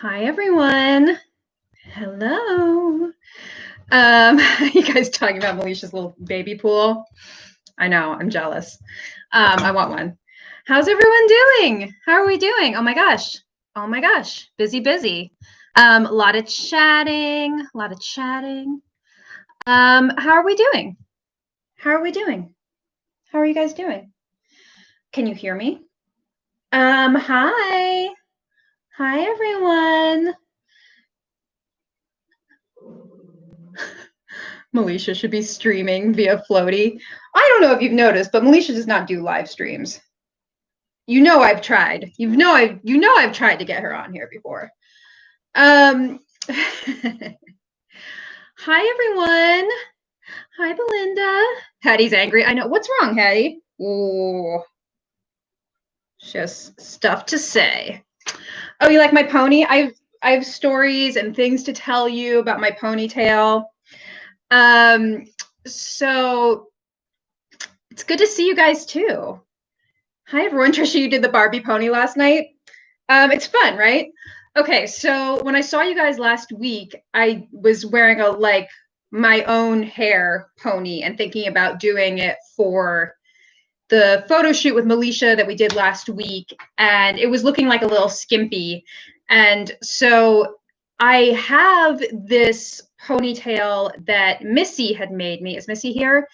Hi, everyone. Hello. You guys talking about Melicia's little baby pool? I know, I'm jealous. I want one. How's everyone doing? How are we doing? Oh my gosh. Oh my gosh. Busy, busy. A lot of chatting, a lot of chatting. How are we doing? How are we doing? How are you guys doing? Can you hear me? Hi. Hi, everyone. Melisha should be streaming via Floaty. I don't know if you've noticed, but Melisha does not do live streams. You know I've tried. I've tried to get her on here before. Hi everyone. Hi Belinda. Hattie's angry. I know. What's wrong, Hattie? Oh, she has stuff to say. Oh, you like my pony? I have stories and things to tell you about my ponytail. So it's good to see you guys too. Hi everyone. Trisha, you did the Barbie pony last night. It's fun, right? Okay, so when I saw you guys last week, I was wearing my own hair pony and thinking about doing it for the photo shoot with Melisha that we did last week, and it was looking like a little skimpy. And so I have this ponytail that Missy had made me. Is Missy here?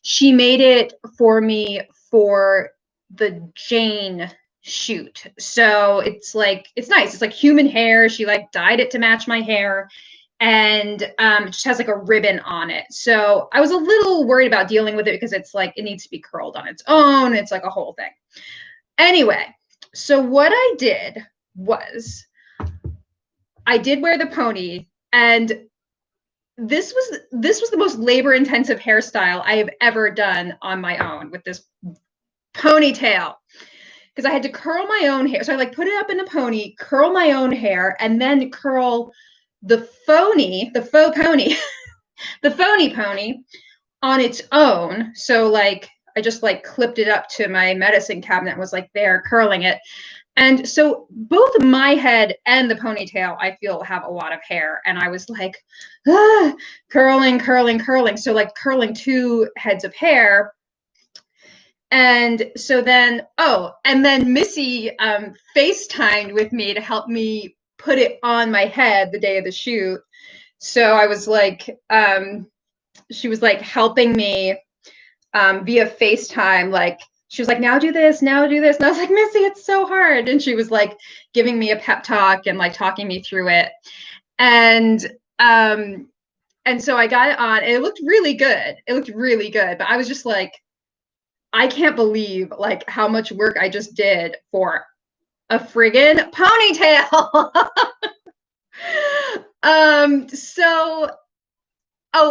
She made it for me for the Jane shoot. So it's nice. It's like human hair. She like dyed it to match my hair, and it just has like a ribbon on it. So I was a little worried about dealing with it because it's like it needs to be curled on its own. It's like a whole thing. Anyway, so what I did was I did wear the pony, and this was the most labor intensive hairstyle I have ever done on my own with this ponytail, because I had to curl my own hair. So I like put it up in a pony, curl my own hair, and then curl the faux pony, the phony pony on its own. So like I just like clipped it up to my medicine cabinet and was like there curling it. And so both my head and the ponytail, I feel, have a lot of hair. And I was like, curling, curling, curling. So like curling two heads of hair. And so then, and then Missy FaceTimed with me to help me put it on my head the day of the shoot. So I was like, she was like helping me via FaceTime. Like, she was like, now do this, now do this. And I was like, Missy, it's so hard. And she was like giving me a pep talk and like talking me through it. And so I got it on, and it looked really good. It looked really good. But I was just like, I can't believe like how much work I just did for a friggin' ponytail. So,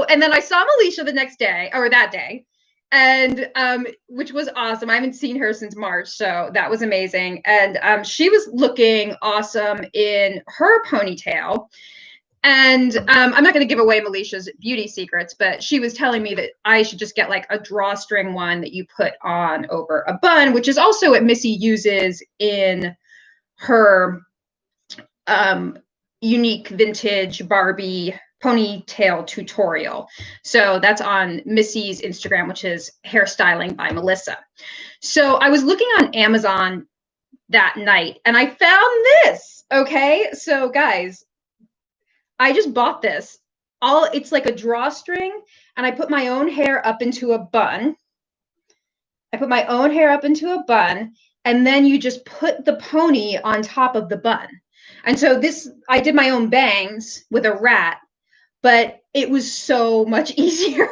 and then I saw Melisha the next day, or that day, and which was awesome. I haven't seen her since March, so that was amazing. And she was looking awesome in her ponytail. And I'm not going to give away Melisha's beauty secrets, but she was telling me that I should just get like a drawstring one that you put on over a bun, which is also what Missy uses in her unique vintage Barbie ponytail tutorial. So that's on Missy's Instagram, which is Hairstyling by Melissa. So I was looking on Amazon that night and I found this. Okay, so guys, I just bought this. It's like a drawstring, and I put my own hair up into a bun. And then you just put the pony on top of the bun. And so I did my own bangs with a rat, but it was so much easier.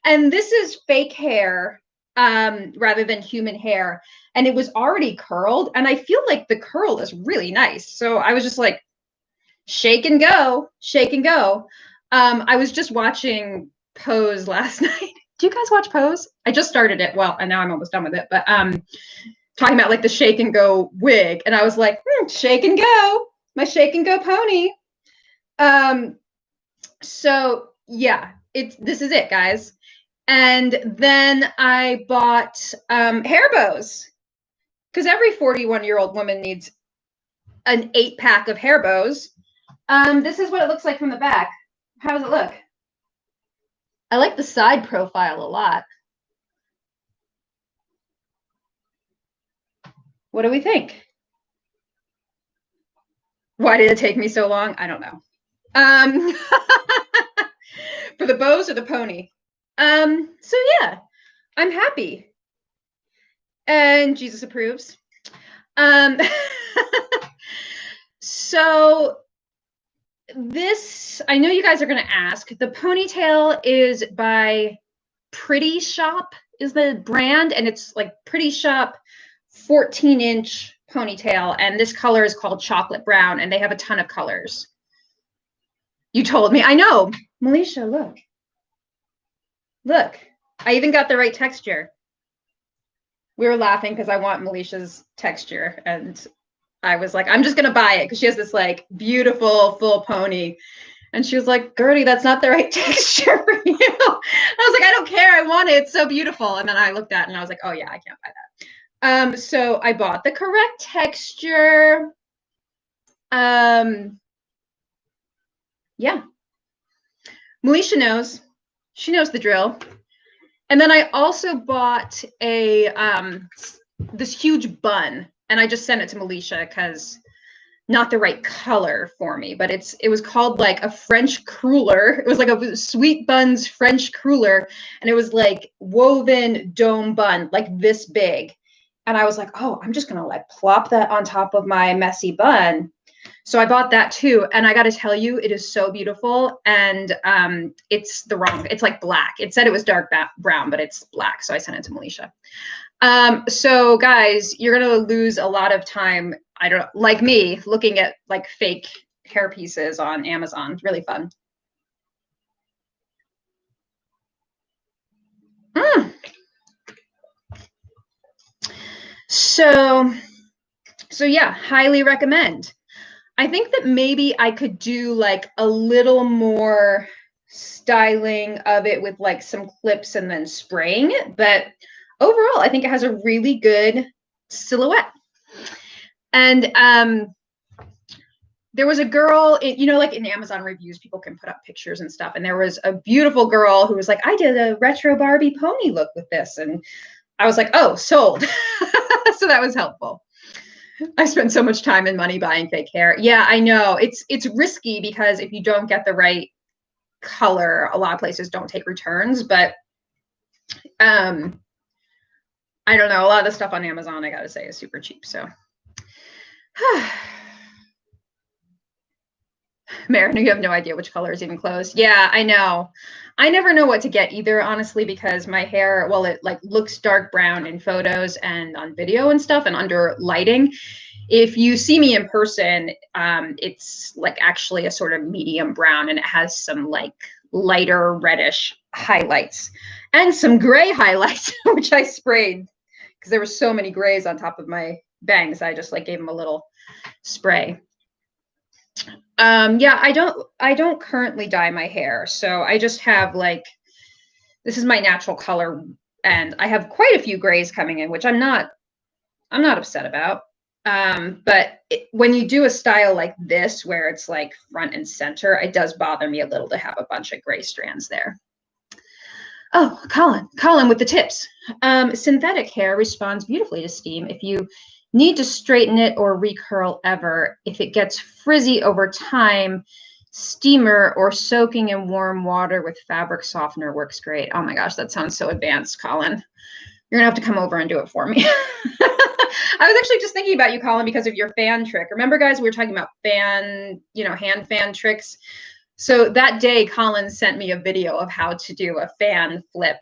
And this is fake hair rather than human hair. And it was already curled, and I feel like the curl is really nice. So I was just like, shake and go, shake and go. I was just watching Pose last night. Do you guys watch Pose? I just started it. Well, and now I'm almost done with it. But talking about like the shake and go wig, and I was like, shake and go, my shake and go pony. So yeah, this is it, guys. And then I bought hair bows, because every 41-year-old woman needs an 8-pack of hair bows. This is what it looks like from the back. How does it look? I like the side profile a lot. What do we think? Why did it take me so long? I don't know. For the bows or the pony? So yeah, I'm happy. And Jesus approves. So this, I know you guys are going to ask, the ponytail is by Pretty Shop is the brand, and it's like Pretty Shop 14-inch ponytail, and this color is called chocolate brown, and they have a ton of colors. You told me. I know. Melisha, look. Look. I even got the right texture. We were laughing because I want Melisha's texture, and I was like, I'm just going to buy it because she has this like beautiful full pony. And she was like, Gertie, that's not the right texture for you. I was like, I don't care. I want it. It's so beautiful. And then I looked at it and I was like, oh yeah, I can't buy that. So I bought the correct texture. Yeah. Melisha knows. She knows the drill. And then I also bought a this huge bun, and I just sent it to Melisha because not the right color for me, but it was called like a French cruller. It was like a sweet buns French cruller, and it was like woven dome bun, like this big. And I was like, oh, I'm just gonna like plop that on top of my messy bun. So I bought that too, and I got to tell you, it is so beautiful. And it's like black. It said it was dark brown, but it's black. So I sent it to Melisha. So guys, you're gonna lose a lot of time. I don't like me looking at like fake hair pieces on Amazon. It's really fun. So yeah, highly recommend. I think that maybe I could do like a little more styling of it with like some clips and then spraying it, but overall, I think it has a really good silhouette. And there was a girl, you know, like in Amazon reviews, people can put up pictures and stuff. And there was a beautiful girl who was like, I did a retro Barbie pony look with this. And I was like, oh, sold. So that was helpful. I spent so much time and money buying fake hair. Yeah, I know. It's risky because if you don't get the right color, a lot of places don't take returns. But I don't know. A lot of the stuff on Amazon, I got to say, is super cheap. So Marin, you have no idea which color is even close. Yeah, I know. I never know what to get either, honestly, because my hair, well, it like looks dark brown in photos and on video and stuff and under lighting. If you see me in person, it's like actually a sort of medium brown, and it has some like lighter reddish highlights and some gray highlights, which I sprayed because there were so many grays on top of my bangs. I just like gave them a little spray. Yeah, I don't currently dye my hair. So I just have like, this is my natural color, and I have quite a few grays coming in, which I'm not upset about. But when you do a style like this, where it's like front and center, it does bother me a little to have a bunch of gray strands there. Oh, Colin with the tips. Synthetic hair responds beautifully to steam. If you need to straighten it or recurl ever, if it gets frizzy over time, steamer or soaking in warm water with fabric softener works great. Oh my gosh, that sounds so advanced, Colin. You're gonna have to come over and do it for me. I was actually just thinking about you, Colin, because of your fan trick. Remember, guys, we were talking about hand fan tricks. So that day, Colin sent me a video of how to do a fan flip.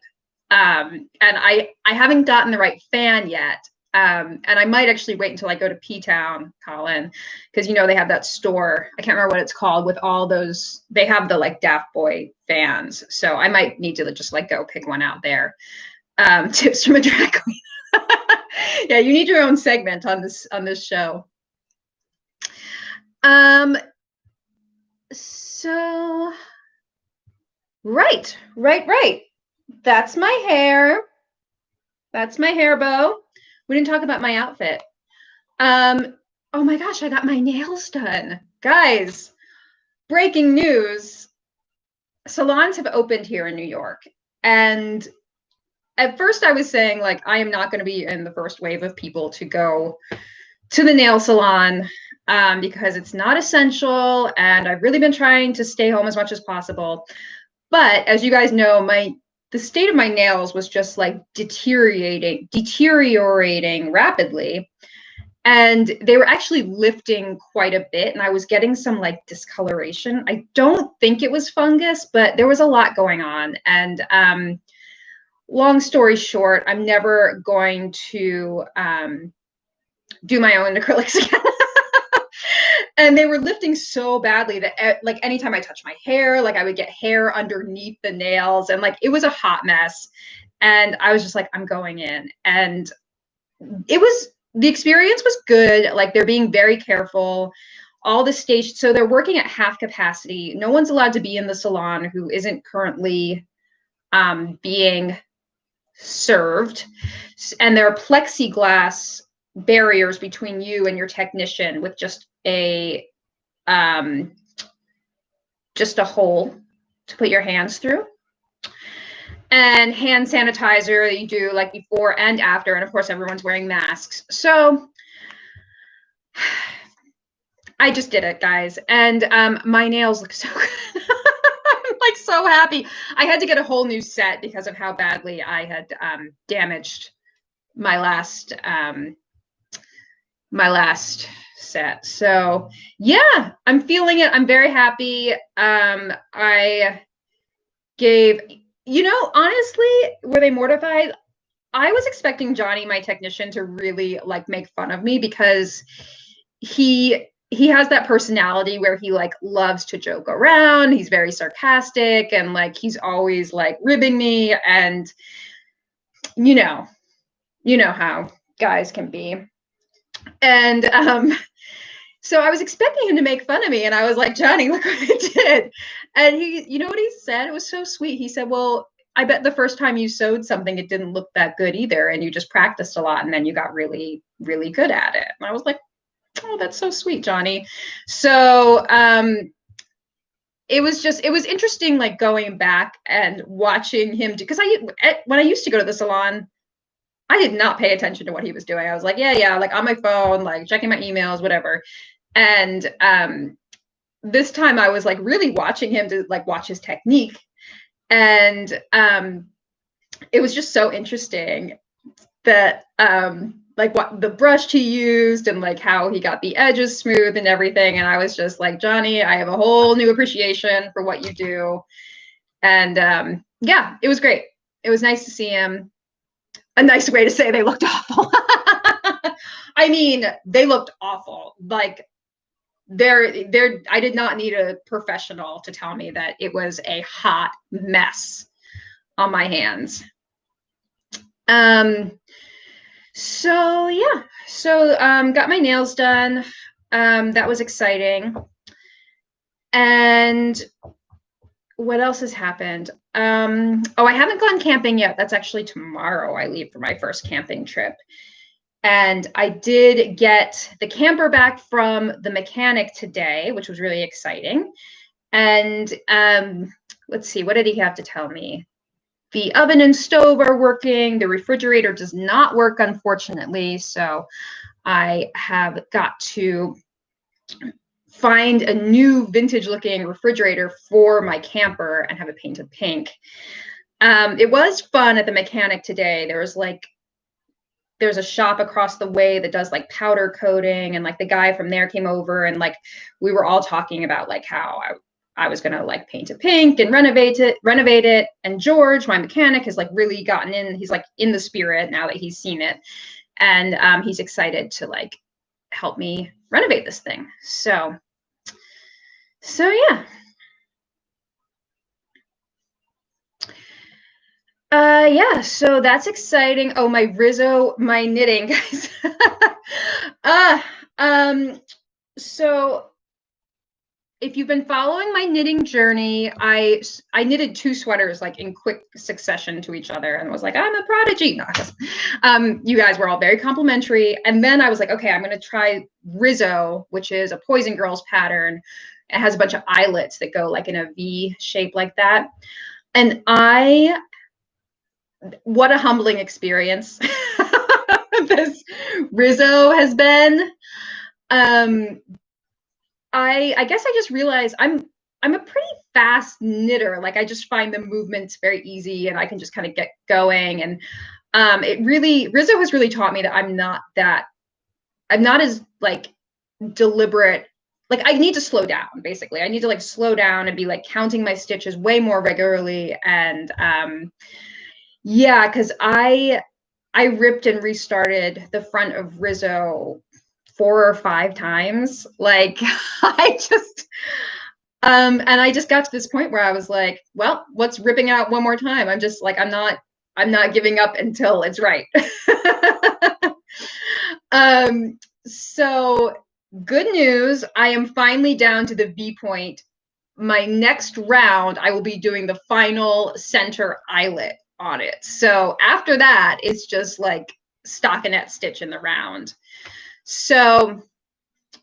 And I haven't gotten the right fan yet. And I might actually wait until I go to P-Town, Colin, because, you know, they have that store. I can't remember what it's called with all those. They have the like Daft Boy fans. So I might need to just like go pick one out there. Tips from a drag queen. Yeah, you need your own segment on this show. So right. That's my hair. That's my hair bow. We didn't talk about my outfit. Oh my gosh, I got my nails done. Guys, breaking news. Salons have opened here in New York. And at first I was saying like I am not going to be in the first wave of people to go to the nail salon because it's not essential and I've really been trying to stay home as much as possible. But as you guys know, the state of my nails was just like deteriorating rapidly. And they were actually lifting quite a bit, and I was getting some like discoloration. I don't think it was fungus, but there was a lot going on. And long story short, I'm never going to do my own acrylics again. And they were lifting so badly that like anytime I touched my hair, like I would get hair underneath the nails, and like it was a hot mess. And I was just like, I'm going in. And the experience was good. Like they're being very careful. All the stations, so they're working at half capacity. No one's allowed to be in the salon who isn't currently being served. And there are plexiglass barriers between you and your technician with just a hole to put your hands through, and hand sanitizer that you do like before and after, and of course everyone's wearing masks. So I just did it, guys, and my nails look so good. I'm like so happy. I had to get a whole new set because of how badly I had damaged my last set. So yeah, I'm feeling it. I'm very happy. I gave, honestly, were they mortified? I was expecting Johnny, my technician, to really like make fun of me because he has that personality where he like loves to joke around. He's very sarcastic and like he's always like ribbing me, and you know how guys can be. And so I was expecting him to make fun of me, and I was like, Johnny, look what I did. And he, you know what he said? It was so sweet. He said, well, I bet the first time you sewed something, it didn't look that good either. And you just practiced a lot and then you got really, really good at it. And I was like, oh, that's so sweet, Johnny. So it was interesting, like going back and watching him do, because when I used to go to the salon, I did not pay attention to what he was doing. I was like, yeah, like on my phone, like checking my emails, whatever. And this time I was like really watching him to like watch his technique. And it was just so interesting that like what the brush he used and like how he got the edges smooth and everything. And I was just like, Johnny, I have a whole new appreciation for what you do. And yeah, it was great. It was nice to see him. A nice way to say they looked awful. I mean, they looked awful. Like I did not need a professional to tell me that it was a hot mess on my hands. So yeah, got my nails done. That was exciting. And what else has happened? Oh, I haven't gone camping yet. That's actually tomorrow. I leave for my first camping trip. And I did get the camper back from the mechanic today, which was really exciting. And let's see, what did he have to tell me? The oven and stove are working. The refrigerator does not work, unfortunately. So I have got to find a new vintage looking refrigerator for my camper and have it painted pink. It was fun at the mechanic today. There's a shop across the way that does like powder coating, and like the guy from there came over, and like we were all talking about like how I was gonna like paint it pink and renovate it. And George, my mechanic, has like really gotten in. He's like in the spirit now that he's seen it, and he's excited to like help me renovate this thing. So yeah. Yeah, so that's exciting. Oh, my knitting, guys. So if you've been following my knitting journey, I knitted 2 sweaters like in quick succession to each other and was like, I'm a prodigy. No, you guys were all very complimentary. And then I was like, okay, I'm going to try Rizzo, which is a Poison Girls pattern. It has a bunch of eyelets that go like in a V shape like that. And what a humbling experience this Rizzo has been. I guess I just realized I'm a pretty fast knitter. Like I just find the movements very easy and I can just kind of get going. And Rizzo has really taught me that I'm not as like deliberate. Like I need to slow down, basically. I need to like slow down and be like counting my stitches way more regularly. And yeah, because I ripped and restarted the front of Rizzo 4 or 5 times. Like I just and I just got to this point where I was like, well, what's ripping out one more time? I'm just like, I'm not giving up until it's right. So good news, I am finally down to the V point. My next round, I will be doing the final center eyelet on it. So after that, it's just like stockinette stitch in the round. So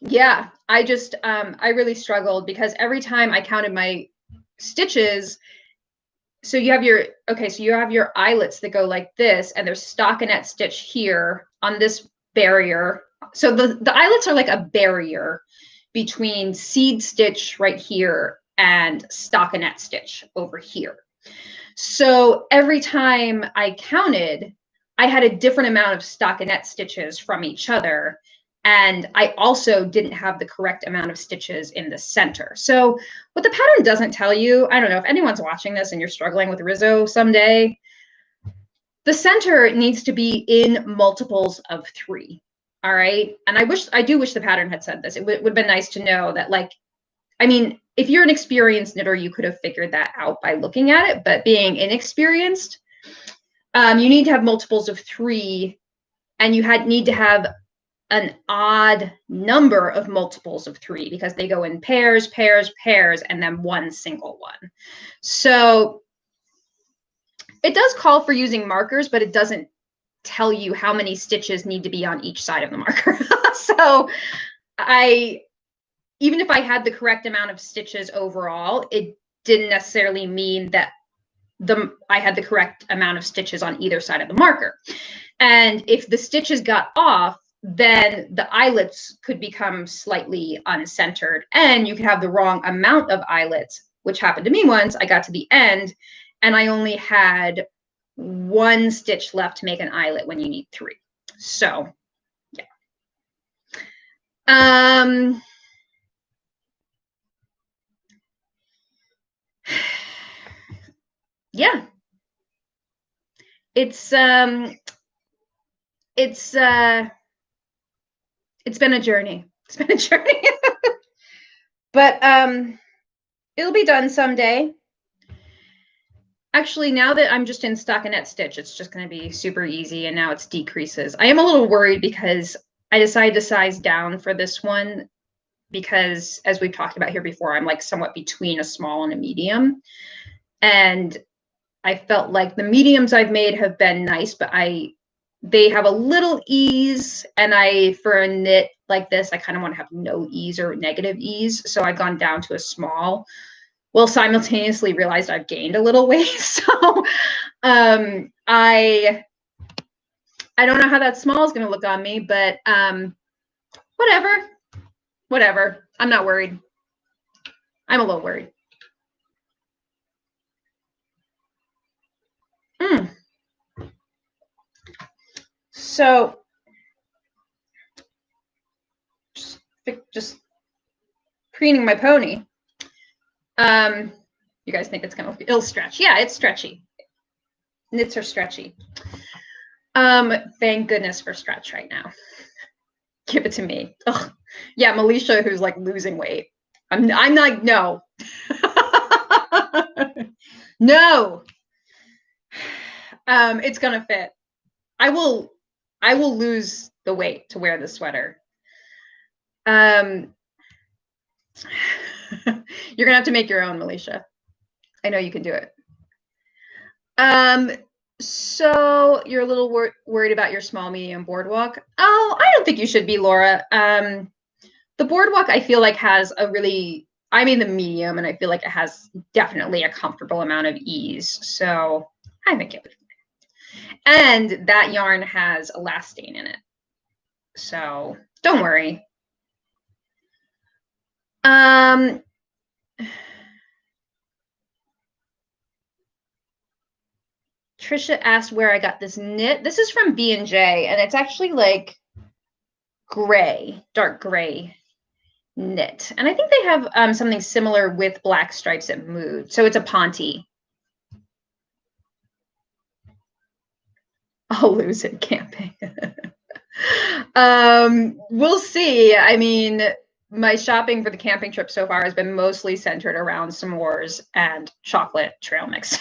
yeah, I just I really struggled because every time I counted my stitches, so you have your eyelets that go like this, and there's stockinette stitch here on this barrier. So the eyelets are like a barrier between seed stitch right here and stockinette stitch over here. So every time I counted, I had a different amount of stockinette stitches from each other. And I also didn't have the correct amount of stitches in the center. So what the pattern doesn't tell you, I don't know if anyone's watching this and you're struggling with Rizzo someday, the center needs to be in multiples of 3. All right. And I do wish the pattern had said this. It would have been nice to know that, like, I mean, if you're an experienced knitter, you could have figured that out by looking at it. But being inexperienced, you need to have multiples of 3, and you need to have an odd number of multiples of 3 because they go in pairs, pairs, pairs, and then one single one. So it does call for using markers, but it doesn't tell you how many stitches need to be on each side of the marker. So even if I had the correct amount of stitches overall, it didn't necessarily mean that I had the correct amount of stitches on either side of the marker. And if the stitches got off, then the eyelets could become slightly uncentered and you could have the wrong amount of eyelets, which happened to me once. I got to the end and I only had 1 stitch left to make an eyelet when you need 3. So yeah. Yeah. It's been a journey. It's been a journey. But it'll be done someday. Actually, now that I'm just in stockinette stitch, it's just going to be super easy, and now it's decreases. I am a little worried because I decided to size down for this one because, as we've talked about here before, I'm like somewhat between a small and a medium. And I felt like the mediums I've made have been nice, but they have a little ease, and for a knit like this, I kind of want to have no ease or negative ease. So I've gone down to a small. Well, simultaneously realized I've gained a little weight. So I don't know how that small is going to look on me, but whatever. I'm not worried. I'm a little worried. So just preening my pony. You guys think it'll stretch? Yeah, it's stretchy. Knits are stretchy. Thank goodness for stretch right now. Give it to me. Ugh. Yeah, Melisha, who's like losing weight. I'm not. No. No. It's gonna fit. I will lose the weight to wear the sweater. You're gonna have to make your own, Militia. I know you can do it. So you're a little worried about your small, medium boardwalk. Oh, I don't think you should be, Laura. The boardwalk, I feel like, has a really, I'm in the medium, and I feel like it has definitely a comfortable amount of ease. So I think it would. And that yarn has elastane in it. So don't worry. Trisha asked where I got this knit. This is from B&J, and it's actually like gray, dark gray knit. And I think they have something similar with black stripes at Mood. So it's a Ponte. I'll lose it camping. We'll see. I mean, my shopping for the camping trip so far has been mostly centered around s'mores and chocolate trail mix.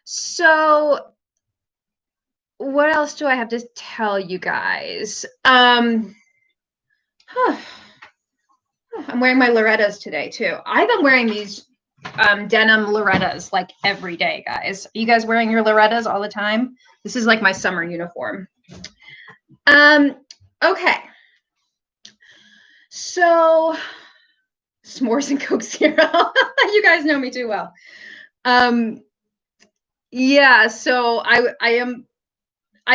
So what else do I have to tell you guys? I'm wearing my Lorettas today too. I've been wearing these denim Lorettas like every day, guys. Are you guys wearing your Lorettas all the time? This is like my summer uniform. Okay. So s'mores and Coke Zero. You guys know me too well. Yeah, so I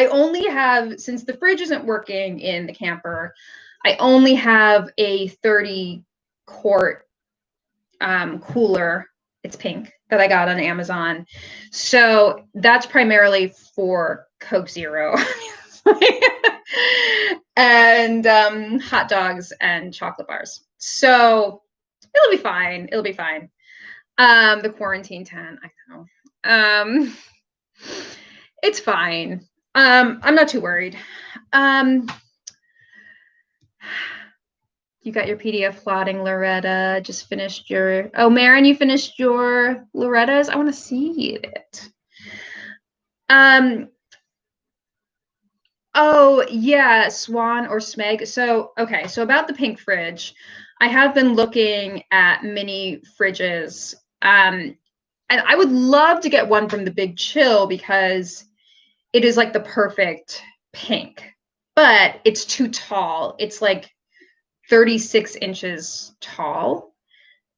only have, since the fridge isn't working in the camper, I only have a 30 quart cooler. It's pink, that I got on Amazon. So that's primarily for Coke Zero. And hot dogs and chocolate bars. So it'll be fine. It'll be fine. The quarantine tent, I know. It's fine. I'm not too worried. You got your PDF plotting, Loretta. Just finished your, oh, Maren, you finished your Lorettas? I want to see it. Oh, yeah, Swan or Smeg. So, okay, so about the pink fridge, I have been looking at mini fridges. And I would love to get one from the Big Chill because it is like the perfect pink, but it's too tall. It's like 36 inches tall,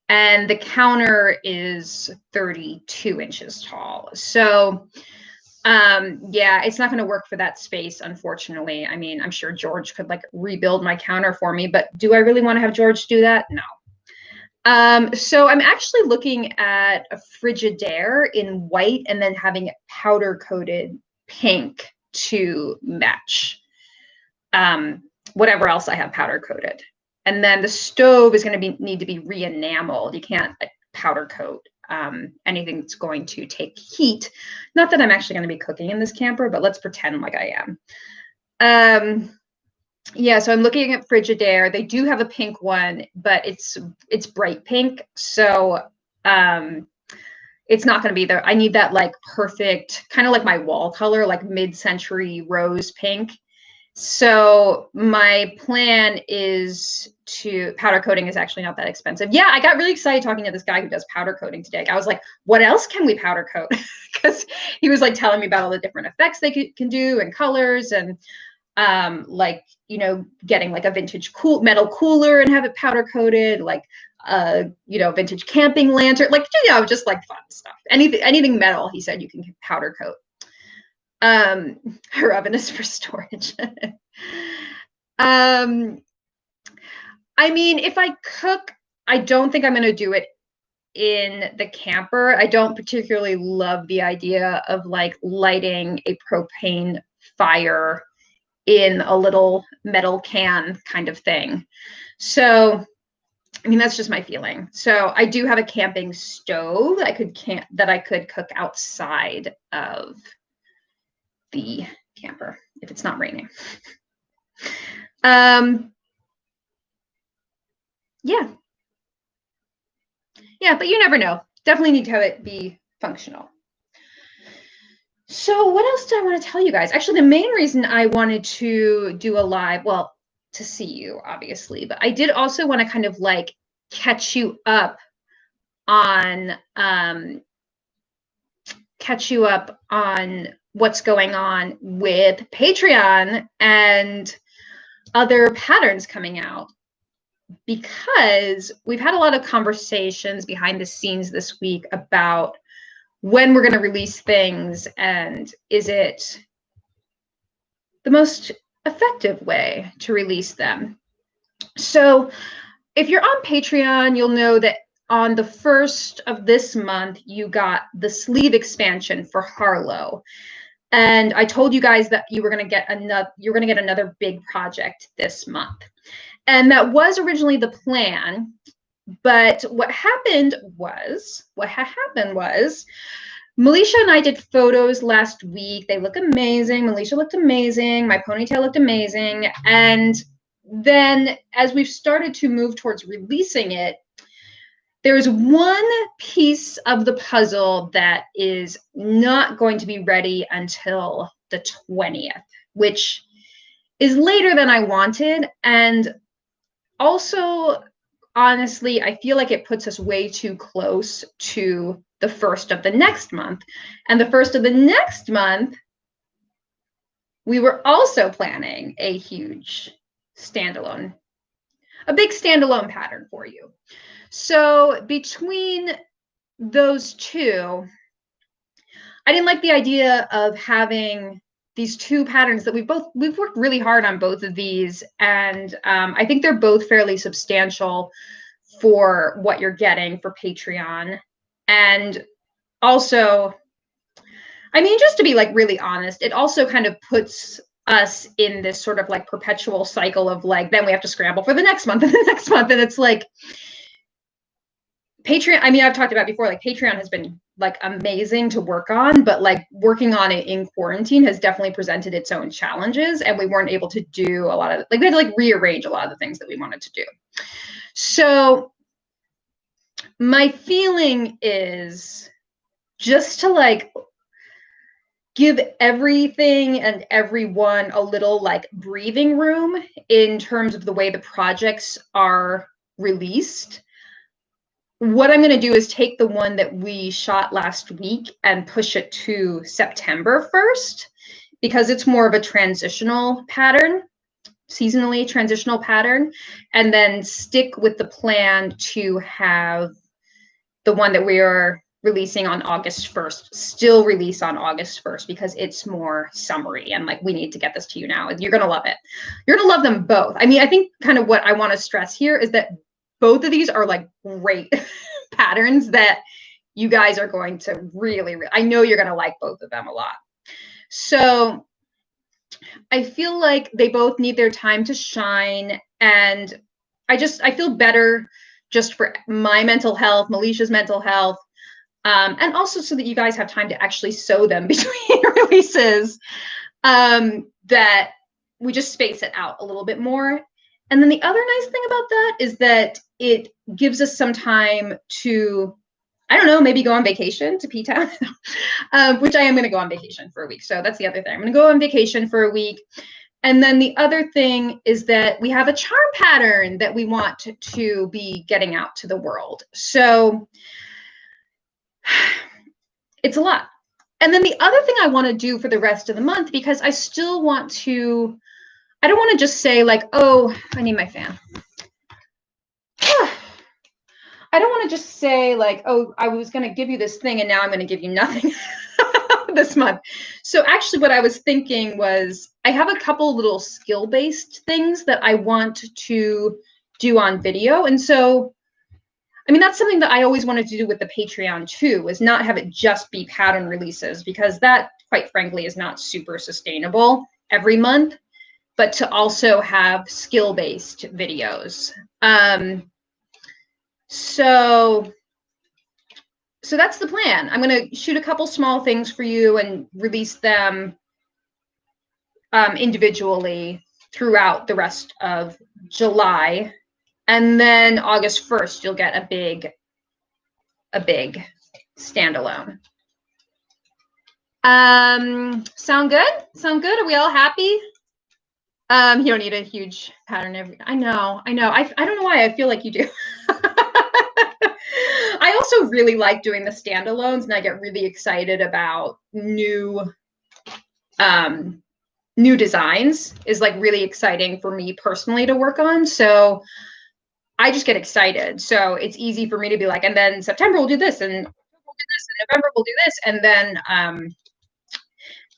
and the counter is 32 inches tall. So yeah, it's not going to work for that space, unfortunately. I mean, I'm sure George could like rebuild my counter for me, but do I really want to have George do that? No. So I'm actually looking at a Frigidaire in white and then having it powder coated pink to match whatever else I have powder coated. And then the stove is going to need to be re-enameled. You can't powder coat anything that's going to take heat. Not that I'm actually going to be cooking in this camper, but let's pretend like I am. Yeah, so I'm looking at Frigidaire. They do have a pink one, but it's bright pink. So it's not going to be there. I need that like perfect, kind of like my wall color, like mid-century rose pink. So my plan is to, powder coating is actually not that expensive. Yeah, I got really excited talking to this guy who does powder coating today. I was like, what else can we powder coat? Because he was like telling me about all the different effects they can do and colors, and like, you know, getting like a vintage metal cooler and have it powder coated, like you know, vintage camping lantern, like, you know, just like fun stuff. Anything metal, he said you can powder coat. Her oven is for storage. I mean, if I cook, I don't think I'm going to do it in the camper. I don't particularly love the idea of like lighting a propane fire in a little metal can kind of thing. So, I mean, that's just my feeling. So I do have a camping stove that I could cook outside of the camper if it's not raining. Yeah, but you never know. Definitely need to have it be functional. So what else do I want to tell you guys? Actually, the main reason I wanted to do a live, well, to see you, obviously, but I did also want to kind of like catch you up on what's going on with Patreon and other patterns coming out, because we've had a lot of conversations behind the scenes this week about when we're going to release things and is it the most effective way to release them. So if you're on Patreon, you'll know that on the 1st of this month, you got the sleeve expansion for Harlow. And I told you guys that you were going to get another big project this month. And that was originally the plan. But what happened was Melisha and I did photos last week. They look amazing. Melisha looked amazing. My ponytail looked amazing. And then as we've started to move towards releasing it, there's one piece of the puzzle that is not going to be ready until the 20th, which is later than I wanted. And also, honestly, I feel like it puts us way too close to the 1st of the next month. And the 1st of the next month, we were also planning a huge standalone, a big standalone pattern for you. So between those two, I didn't like the idea of having these two patterns that we've worked really hard on both of these. And I think they're both fairly substantial for what you're getting for Patreon. And also, I mean, just to be like really honest, it also kind of puts us in this sort of like perpetual cycle of like, then we have to scramble for the next month and the next month. And it's like Patreon, I mean, I've talked about before, like Patreon has been like amazing to work on, but like working on it in quarantine has definitely presented its own challenges. And we weren't able to do a lot of, like, we had to like rearrange a lot of the things that we wanted to do. So my feeling is just to like give everything and everyone a little like breathing room in terms of the way the projects are released. What I'm going to do is take the one that we shot last week and push it to September 1st, because it's more of a transitional pattern, seasonally transitional pattern, and then stick with the plan to have the one that we are releasing on August 1st, still release on August 1st, because it's more summery and like we need to get this to you now. You're going to love it. You're going to love them both. I mean, I think kind of what I want to stress here is that both of these are like great patterns that you guys are going to really, I know you're going to like both of them a lot. So I feel like they both need their time to shine. And I feel better just for my mental health, Melisha's mental health, and also so that you guys have time to actually sew them between releases, that we just space it out a little bit more. And then the other nice thing about that is that it gives us some time to, I don't know, maybe go on vacation to P-Town, which I am going to go on vacation for a week. So that's the other thing. I'm going to go on vacation for a week. And then the other thing is that we have a charm pattern that we want to be getting out to the world. So it's a lot. And then the other thing I want to do for the rest of the month, because I still want to, I don't want to just say like, oh, I need my fan. I don't want to just say like, oh, I was going to give you this thing and now I'm going to give you nothing this month. So actually what I was thinking was I have a couple little skill-based things that I want to do on video. And so, I mean, that's something that I always wanted to do with the Patreon too, is not have it just be pattern releases, because that, quite frankly, is not super sustainable every month, but to also have skill-based videos. So that's the plan. I'm going to shoot a couple small things for you and release them individually throughout the rest of July. And then August 1st, you'll get a big standalone. Sound good? Sound good? Are we all happy? You don't need a huge pattern I know. I don't know why I feel like you do. I also really like doing the standalones, and I get really excited about new designs is like really exciting for me personally to work on. So I just get excited. So it's easy for me to be like, and then September we'll do this, and we'll do this, and November we'll do this. And then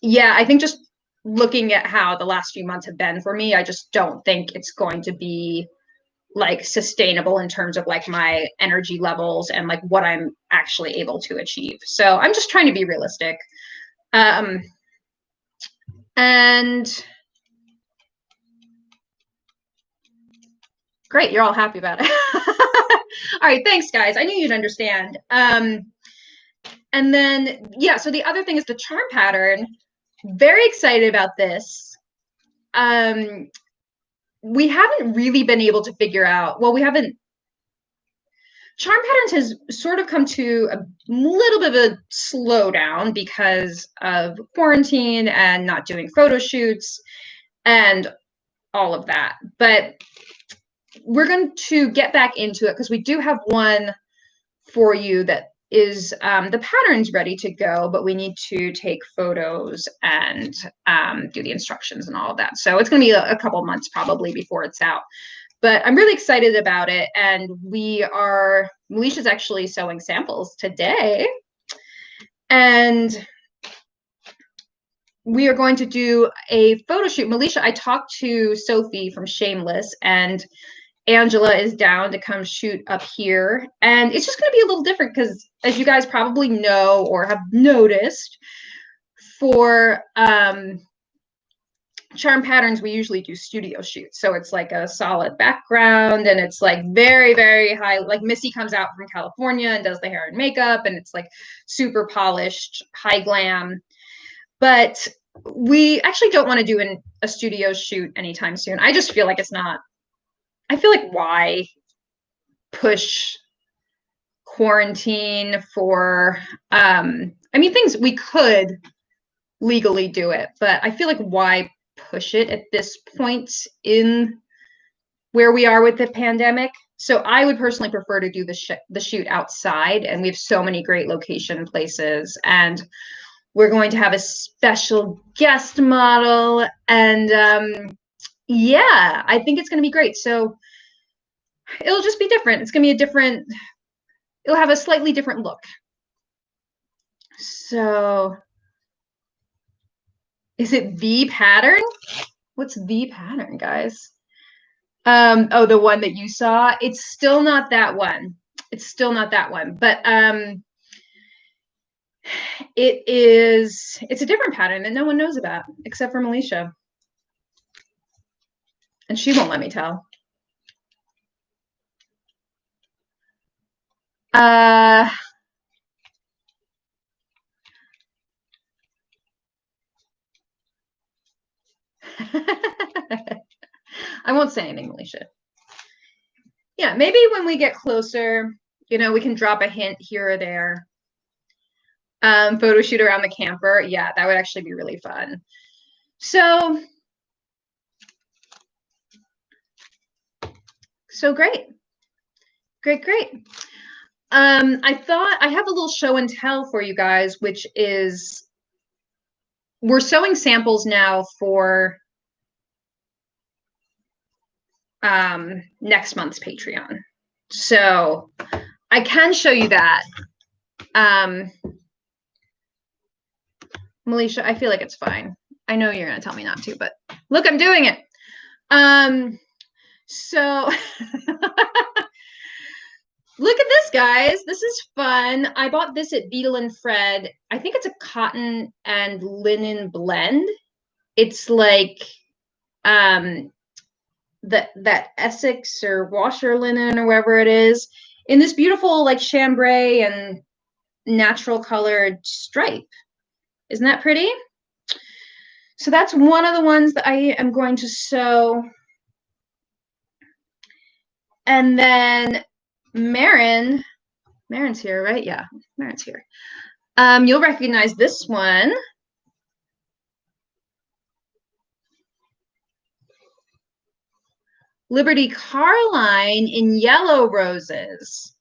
yeah, I think just looking at how the last few months have been for me, I just don't think it's going to be like sustainable in terms of like my energy levels and like what I'm actually able to achieve. So I'm just trying to be realistic. And great, you're all happy about it. All right, thanks guys. I knew you'd understand. And then, yeah, so the other thing is the charm pattern. Very excited about this. We haven't really been able to figure out, well, we haven't, charm patterns has sort of come to a little bit of a slowdown because of quarantine and not doing photo shoots and all of that. But we're going to get back into it because we do have one for you that is the pattern's ready to go, but we need to take photos and do the instructions and all of that. So it's going to be a couple months probably before it's out. But I'm really excited about it. And Melicia's actually sewing samples today. And we are going to do a photo shoot. Melicia, I talked to Sophie from Shameless, and Angela is down to come shoot up here. And it's just going to be a little different because, as you guys probably know or have noticed, for charm patterns, we usually do studio shoots. So it's like a solid background and it's like very, very high. Like Missy comes out from California and does the hair and makeup, and it's like super polished, high glam. But we actually don't want to do a studio shoot anytime soon. I just feel like it's not, I feel like why push quarantine for, I mean, things we could legally do it, but I feel like why push it at this point in where we are with the pandemic. So I would personally prefer to do the shoot outside, and we have so many great location places, and we're going to have a special guest model, and yeah, I think it's going to be great. So it'll just be different. It's going to be it'll have a slightly different look. So is it the pattern? What's the pattern, guys? Oh, the one that you saw. It's still not that one. It's still not that one. But it's a different pattern that no one knows about except for Melicia. And she won't let me tell. I won't say anything, Alicia. Yeah, maybe when we get closer, we can drop a hint here or there. Photo shoot around the camper. Yeah, that would actually be really fun. So great. Great. I thought I have a little show and tell for you guys, which is we're sewing samples now for next month's Patreon. So I can show you that. Melicia, I feel like it's fine. I know you're going to tell me not to, but look, I'm doing it. So look at this, guys. This is fun. I bought this at Beetle and Fred. I think it's a cotton and linen blend. It's like that Essex or washer linen or whatever it is in this beautiful like chambray and natural colored stripe. Isn't that pretty? So that's one of the ones that I am going to sew. And then Marin's here, right? Yeah, Marin's here. You'll recognize this one. Liberty Carline in yellow roses.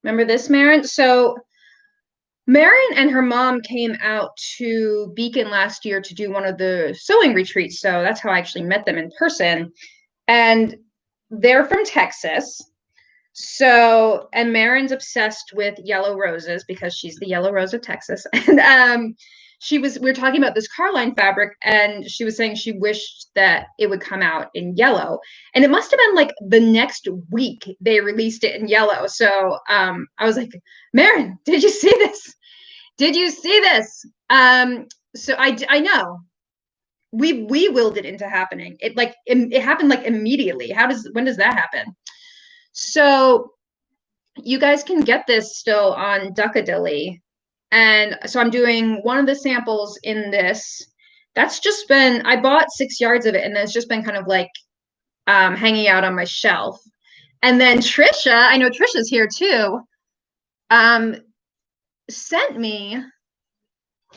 Remember this, Marin? So Marin and her mom came out to Beacon last year to do one of the sewing retreats. So that's how I actually met them in person. And they're from Texas. So, and Marin's obsessed with yellow roses because she's the yellow rose of Texas. And we were talking about this Carline fabric, and she was saying she wished that it would come out in yellow. And it must have been like the next week they released it in yellow. So I was like, Marin, did you see this? Did you see this? So I know we willed it into happening. It happened like immediately. When does that happen? So you guys can get this still on Duckadilly. And so I'm doing one of the samples in this. That's just been, I bought 6 yards of it, and then it's just been kind of like hanging out on my shelf. And then Trisha, I know Trisha's here too, sent me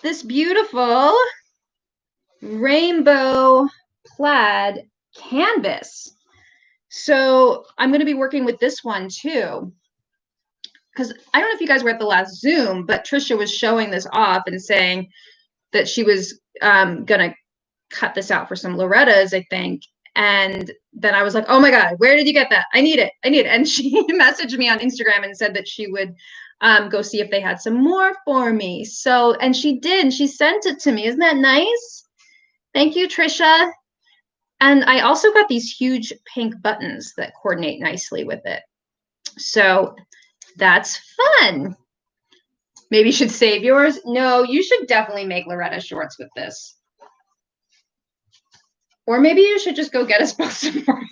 this beautiful rainbow plaid canvas. So I'm going to be working with this one too, because I don't know if you guys were at the last Zoom, but Trisha was showing this off and saying that she was going to cut this out for some Loretta's, I think. And then I was like, oh my God, where did you get that? I need it. And she messaged me on Instagram and said that she would go see if they had some more for me. So, and she did, she sent it to me. Isn't that nice? Thank you, Trisha. And I also got these huge pink buttons that coordinate nicely with it. So that's fun. Maybe you should save yours. No, you should definitely make Loretta shorts with this. Or maybe you should just go get us both some more.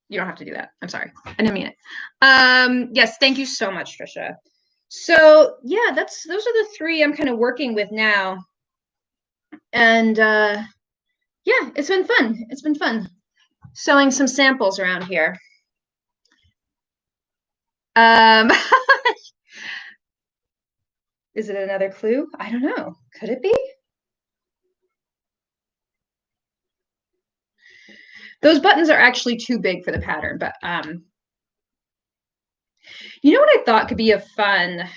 You don't have to do that. I'm sorry. I didn't mean it. Yes, thank you so much, Trisha. So yeah, those are the 3 I'm kind of working with now. And yeah, it's been fun. It's been fun sewing some samples around here. Is it another clue? I don't know. Could it be? Those buttons are actually too big for the pattern, but you know what I thought could be a fun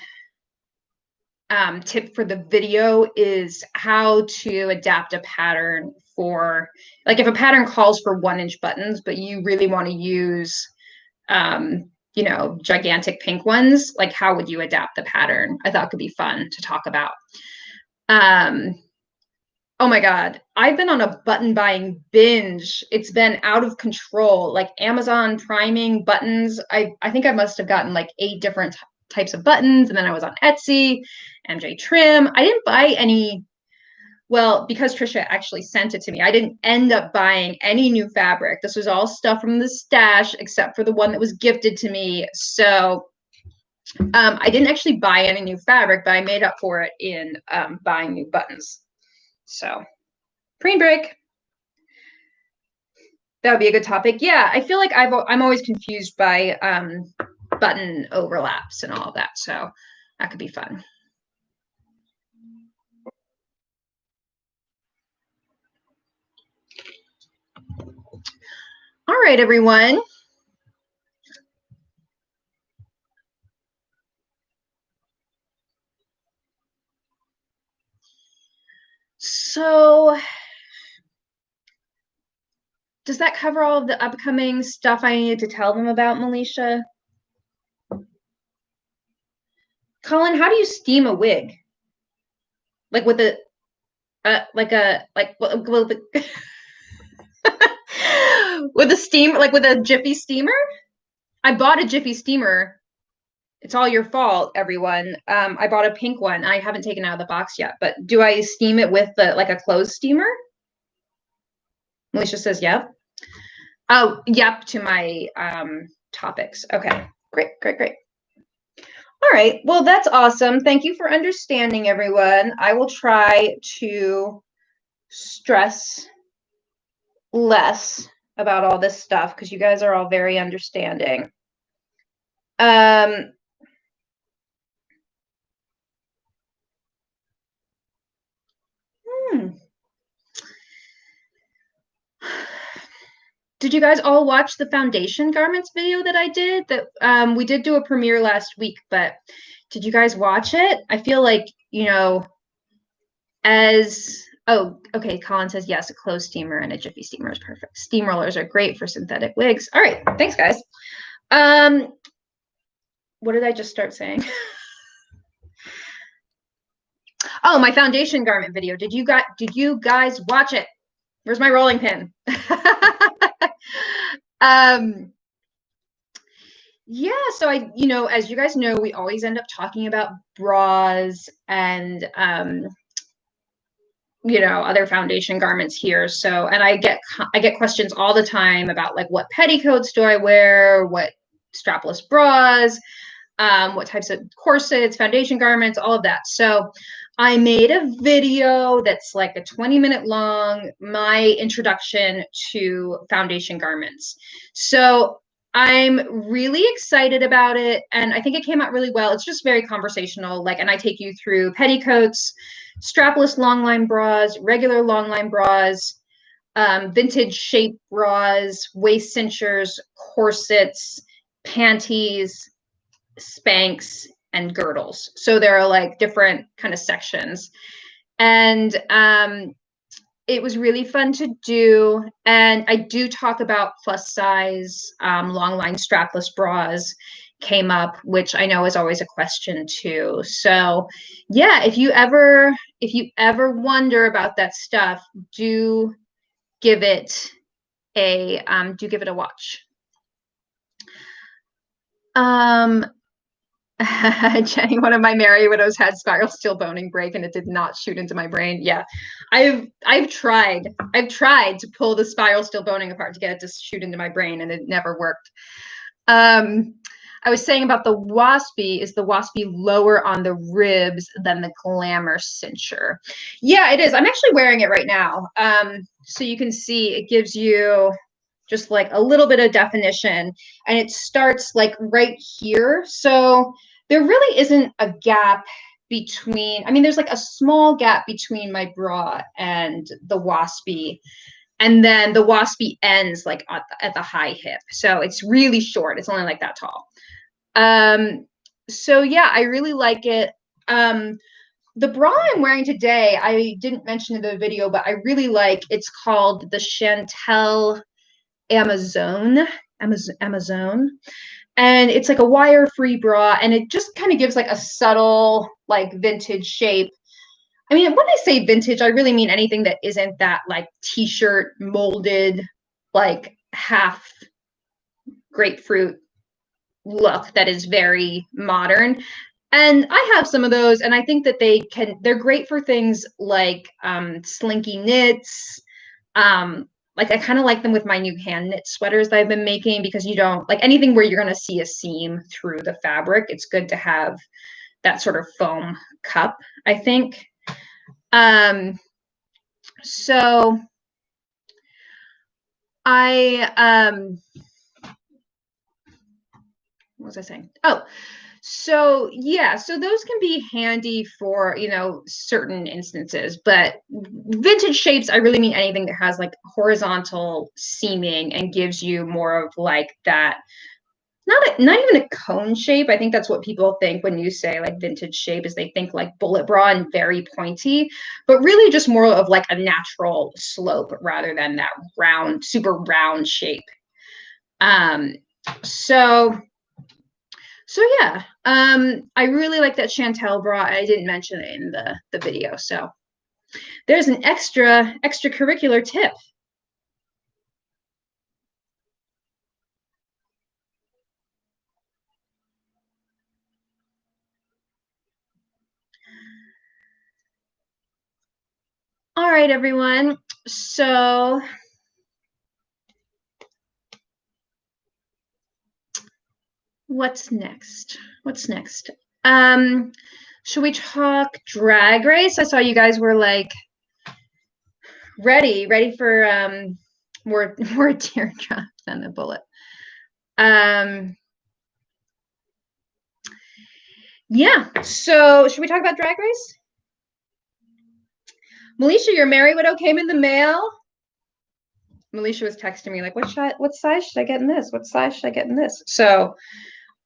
tip for the video is how to adapt a pattern for, like, if a pattern calls for 1-inch buttons, but you really want to use, you know, gigantic pink ones, like how would you adapt the pattern? I thought could be fun to talk about. Oh my God, I've been on a button buying binge. It's been out of control, like Amazon priming buttons. I think I must have gotten like 8 different types of buttons. And then I was on Etsy, MJ Trim. I didn't buy any, well, because Trisha actually sent it to me, I didn't end up buying any new fabric. This was all stuff from the stash, except for the one that was gifted to me. So I didn't actually buy any new fabric, but I made up for it in buying new buttons. So, preen break. That would be a good topic. Yeah, I feel like I'm always confused by button overlaps and all of that. So that could be fun. All right, everyone. So does that cover all of the upcoming stuff I needed to tell them about, Melisha? Colin, how do you steam a wig? Like with a with a steam, like with a Jiffy steamer? I bought a Jiffy steamer. It's all your fault, everyone. I bought a pink one. I haven't taken it out of the box yet, but do I steam it with like a clothes steamer? Alicia says, yep. Oh, yep, to my topics. Okay, great. All right, well, that's awesome. Thank you for understanding, everyone. I will try to stress less about all this stuff because you guys are all very understanding. did you guys all watch the foundation garments video that I did? That we did do a premiere last week, but did you guys watch it? I feel like, oh, okay, Colin says yes, a clothes steamer and a Jiffy steamer is perfect. Steam rollers are great for synthetic wigs. All right, thanks, guys. What did I just start saying? Oh, my foundation garment video. Did you guys watch it? Where's my rolling pin? Yeah, so as you guys know, we always end up talking about bras and other foundation garments here. So, and I get questions all the time about like what petticoats do I wear, what strapless bras, what types of corsets, foundation garments, all of that. So I made a video that's like a 20-minute long, my introduction to foundation garments. So I'm really excited about it. And I think it came out really well. It's just very conversational. And I take you through petticoats, strapless long line bras, regular long line bras, vintage shape bras, waist cinchers, corsets, panties, Spanx, and girdles. So there are like different kind of sections. And it was really fun to do. And I do talk about plus size long line strapless bras came up, which I know is always a question too. So yeah, if you ever wonder about that stuff, do give it a watch. Jenny, one of my Merry Widows had spiral steel boning break and it did not shoot into my brain. Yeah, I've tried to pull the spiral steel boning apart to get it to shoot into my brain and it never worked. I was saying about the Waspy, is the Waspy lower on the ribs than the Glamour cincher? Yeah, it is. I'm actually wearing it right now. So you can see it gives you just like a little bit of definition, and it starts like right here. So there really isn't a gap between, I mean, there's like a small gap between my bra and the Waspy, and then the Waspy ends like at the high hip. So it's really short. It's only like that tall. So yeah, I really like it. The bra I'm wearing today, I didn't mention in the video, but I really like, it's called the Chantel Amazon, and it's like a wire-free bra, and it just kind of gives like a subtle like vintage shape. I mean, when I say vintage, I really mean anything that isn't that like t-shirt molded, like half grapefruit look that is very modern. And I have some of those, and I think that they're great for things like slinky knits. Like I kind of like them with my new hand knit sweaters that I've been making, because you don't like anything where you're going to see a seam through the fabric. It's good to have that sort of foam cup, I think. So what was I saying? Oh, so yeah, so those can be handy for, certain instances, but vintage shapes, I really mean anything that has like horizontal seaming and gives you more of like that, not even a cone shape. I think that's what people think when you say like vintage shape, is they think like bullet bra and very pointy, but really just more of like a natural slope rather than that round, super round shape. So yeah, I really like that Chantel bra. I didn't mention it in the video, so there's an extracurricular tip. All right, everyone. So what's next? Should we talk Drag Race? I saw you guys were like ready for more teardrops than a bullet. Yeah, so should we talk about Drag Race? Melisha, your Merry Widow came in the mail. Melisha was texting me like, what size should I get in this? What size should I get in this? So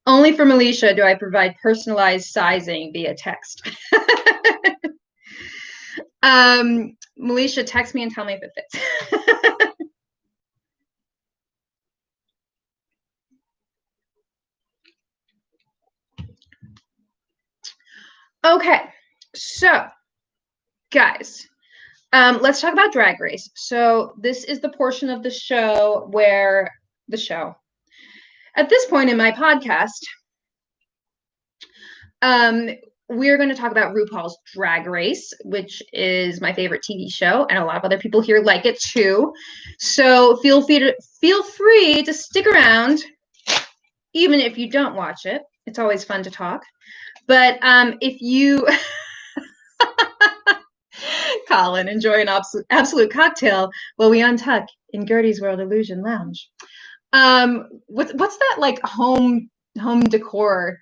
only for Melisha do I provide personalized sizing via text. Melisha, text me and tell me if it fits. Okay, so guys, let's talk about Drag Race. So this is the portion of the show where at this point in my podcast, we're going to talk about RuPaul's Drag Race, which is my favorite TV show, and a lot of other people here like it too. So feel free to stick around, even if you don't watch it. It's always fun to talk. But if you, Colin, enjoy an absolute cocktail while we untuck in Gertie's World Illusion Lounge. What's that like home decor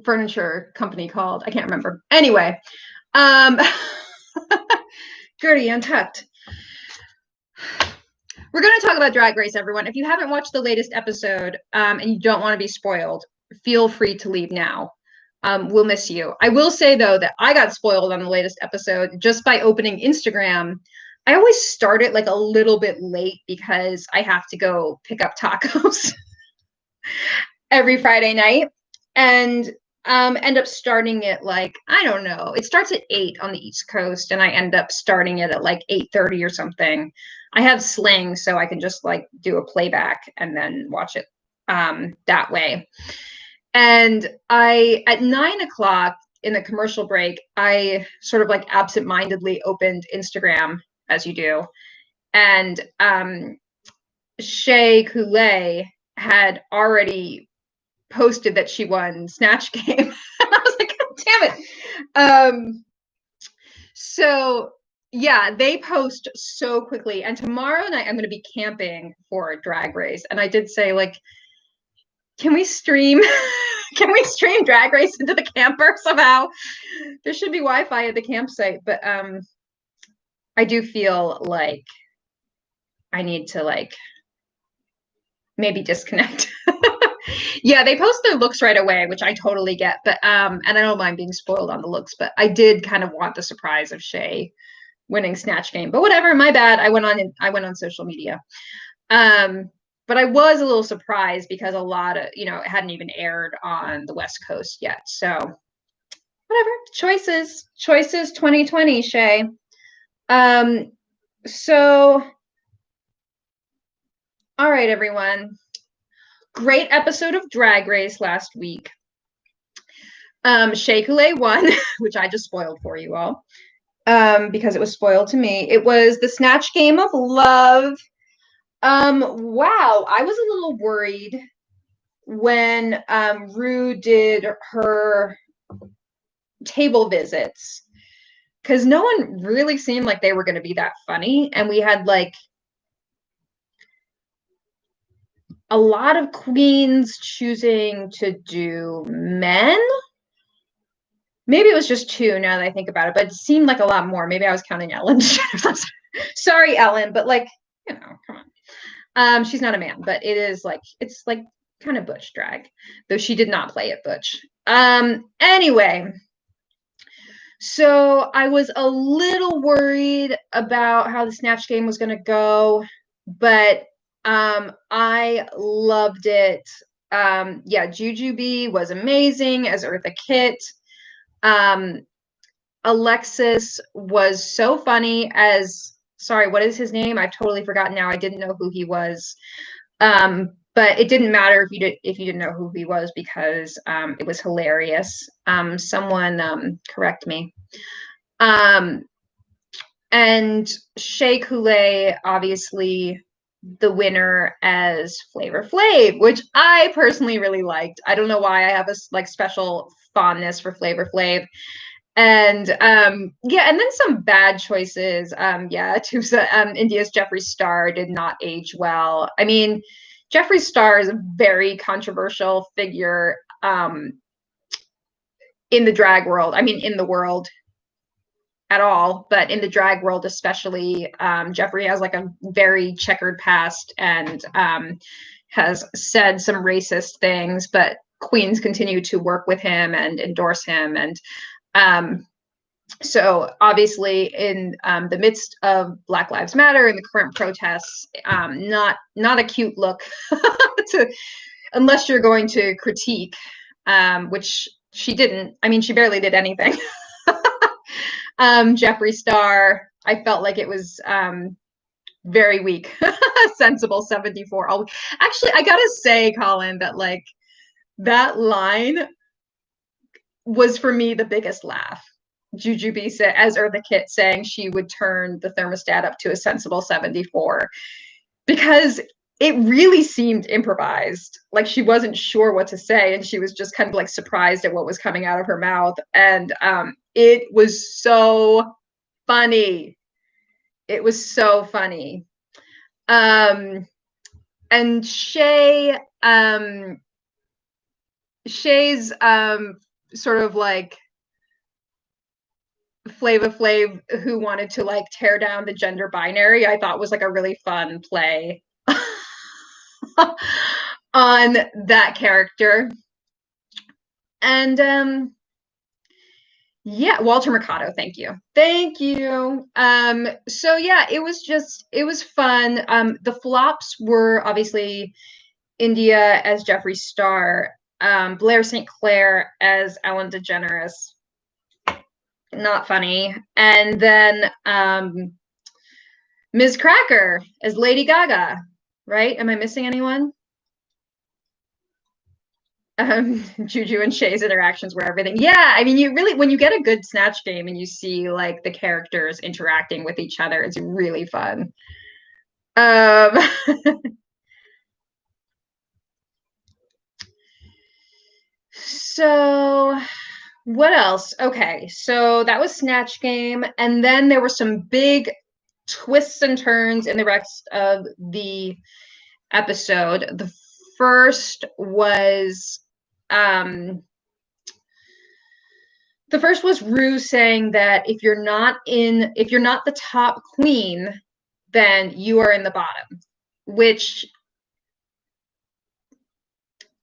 furniture company called? I can't remember. Anyway, Gertie Untucked. We're going to talk about Drag Race, everyone. If you haven't watched the latest episode and you don't want to be spoiled, feel free to leave now. We'll miss you. I will say, though, that I got spoiled on the latest episode just by opening Instagram. I always start it like a little bit late because I have to go pick up tacos every Friday night and end up starting it like, I don't know. It starts at 8 on the East Coast and I end up starting it at like 8:30 or something. I have Sling, so I can just like do a playback and then watch it that way. And at 9 o'clock in the commercial break, I sort of like absentmindedly opened Instagram, as you do. And Shea Coulee had already posted that she won Snatch Game. And I was like, God damn it. So yeah, they post so quickly. And tomorrow night I'm going to be camping for Drag Race. And I did say, like, can we stream Drag Race into the camper somehow? There should be Wi-Fi at the campsite, but I do feel like I need to like maybe disconnect. Yeah, they post their looks right away, which I totally get, but and I don't mind being spoiled on the looks, but I did kind of want the surprise of Shea winning Snatch Game. But whatever, my bad. I went on social media. But I was a little surprised because a lot of, it hadn't even aired on the West Coast yet. So whatever. Choices 2020, Shea. So all right, everyone. Great episode of Drag Race last week. Shea Coulee won, which I just spoiled for you all, because it was spoiled to me. It was the Snatch Game of Love. Wow, I was a little worried when Rue did her table visits because no one really seemed like they were going to be that funny, and we had like a lot of queens choosing to do men. Maybe it was just 2 now that I think about it, but it seemed like a lot more. Maybe I was counting Ellen. Sorry, Ellen, but like, come on. She's not a man, but it's like kind of butch drag, though she did not play it butch. Anyway, so I was a little worried about how the Snatch Game was going to go, but I loved it. Yeah, Jujubee was amazing as Eartha Kitt. Alexis was so funny as, sorry, what is his name? I've totally forgotten now. I didn't know who he was. But it didn't matter if you didn't know who he was because it was hilarious. Someone correct me. And Shea Coulee, obviously the winner as Flavor Flav, which I personally really liked. I don't know why I have a like special fondness for Flavor Flav. And yeah, and then some bad choices. Yeah, India's Jeffree Star did not age well. I mean, Jeffree Star is a very controversial figure in the drag world. I mean, in the world. at all, but in the drag world especially, Jeffrey has like a very checkered past and has said some racist things, but queens continue to work with him and endorse him. And so obviously in the midst of Black Lives Matter and the current protests, not a cute look to, unless you're going to critique, which she didn't. I mean, she barely did anything. Jeffree Star, I felt like it was very weak. Sensible 74. Actually, I gotta say, Colin, that like that line was for me the biggest laugh. Jujubee said, as Eartha Kitt saying she would turn the thermostat up to a sensible 74, because it really seemed improvised. Like she wasn't sure what to say, and she was just kind of like surprised at what was coming out of her mouth. And it was so funny. It was so funny. And Shay's sort of like Flava Flav who wanted to like tear down the gender binary, I thought was like a really fun play on that character. And yeah, Walter Mercado, thank you. So yeah, it was fun. The flops were obviously India as Jeffree Star, Blair St. Clair as Ellen DeGeneres, not funny, and then Ms. Cracker as Lady Gaga, right? Am I missing anyone? Juju and Shay's interactions were everything. Yeah, I mean, you really, when you get a good Snatch game and you see like the characters interacting with each other, it's really fun. So what else? Okay, so that was Snatch Game, and then there were some big twists and turns in the rest of the episode. The first was Rue saying that if you're not the top queen, then you are in the bottom, which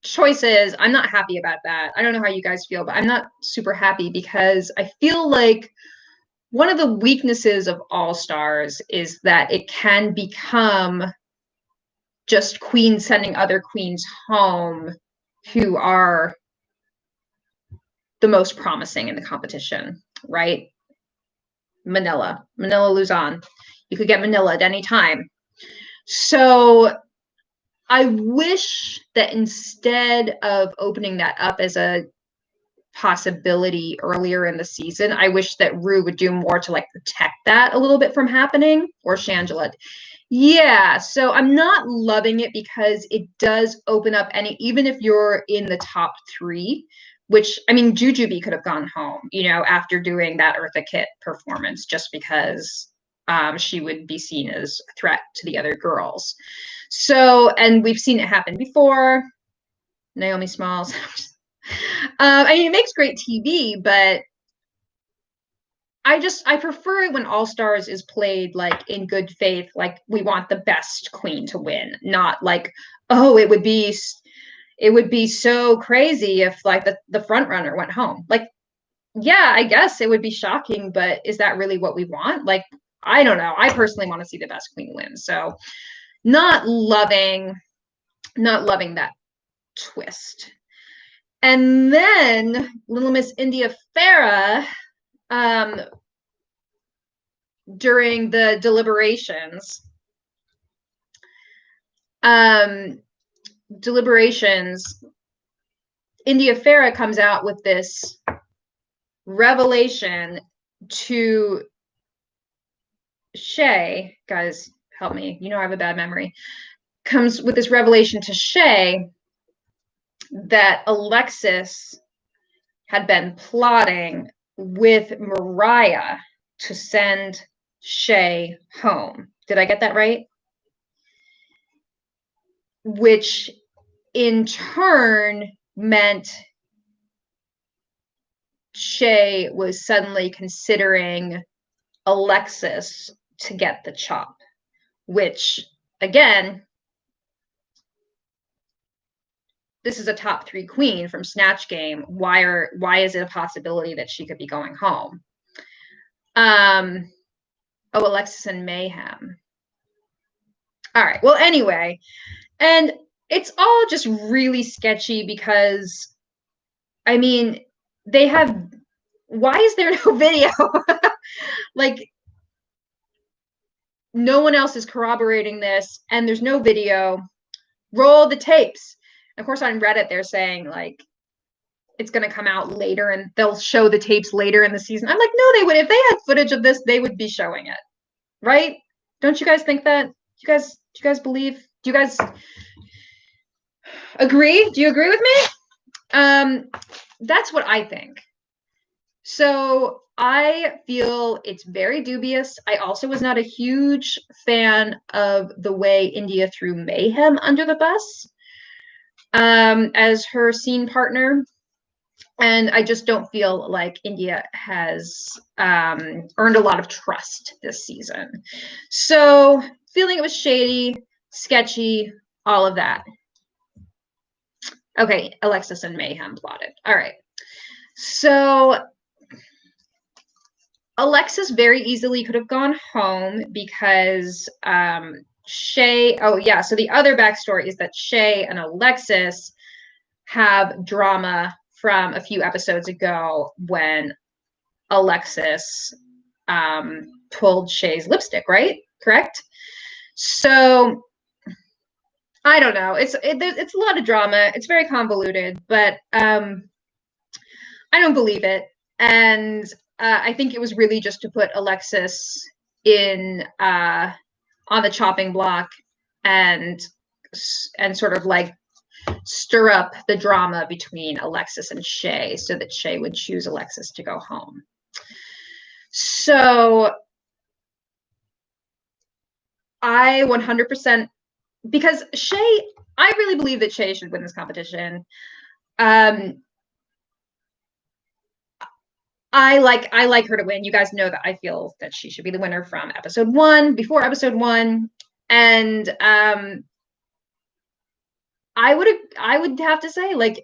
choices, I'm not happy about that. I don't know how you guys feel, but I'm not super happy because I feel like one of the weaknesses of All Stars is that it can become just queens sending other queens home who are the most promising in the competition, right? Manila Luzon. You could get Manila at any time. So I wish that instead of opening that up as a possibility earlier in the season, I wish that Rue would do more to like protect that a little bit from happening, or Shangela. Yeah, so I'm not loving it because it does open up even if you're in the top 3, which, I mean, Jujubee could have gone home, after doing that Eartha Kitt performance, just because she would be seen as a threat to the other girls. So, and we've seen it happen before. Naomi Smalls. I mean, it makes great TV, but I prefer it when All Stars is played like in good faith, like we want the best queen to win, not like, oh, it would be so crazy if like the front runner went home. Like, yeah, I guess it would be shocking, but is that really what we want? Like, I don't know. I personally want to see the best queen win. So not loving that twist. And then Little Miss India Farah, during the deliberations, India Farah comes out with this revelation to Shay. Guys, help me. I have a bad memory. Comes with this revelation to Shay that Alexis had been plotting with Mariah to send Shay home. Did I get that right? Which in turn meant Shay was suddenly considering Alexis to get the chop, which again, this is a top 3 queen from Snatch Game. Why is it a possibility that she could be going home? Alexis and Mayhem. All right. Well, anyway, and it's all just really sketchy because, I mean, they have. Why is there no video? Like, no one else is corroborating this, and there's no video. Roll the tapes. Of course, on Reddit, they're saying like it's going to come out later and they'll show the tapes later in the season. I'm like, no, they would. If they had footage of this, they would be showing it, right? Don't you guys think that? Do you guys believe? Do you guys agree? Do you agree with me? That's what I think. So I feel it's very dubious. I also was not a huge fan of the way India threw Mayhem under the bus as her scene partner. And I just don't feel like India has earned a lot of trust this season. So feeling it was shady, sketchy, all of that. Okay, Alexis and Mayhem plotted. All right. So Alexis very easily could have gone home because Shay, oh yeah, so the other backstory is that Shay and Alexis have drama from a few episodes ago when Alexis pulled Shay's lipstick, right? Correct? So I don't know. It's a lot of drama. It's very convoluted, but I don't believe it. And I think it was really just to put Alexis in on the chopping block and sort of like stir up the drama between Alexis and Shay so that Shay would choose Alexis to go home. So I 100%, because Shay, I really believe that Shay should win this competition. I like her to win. You guys know that I feel that she should be the winner from episode 1, before episode 1. And I would have to say, like,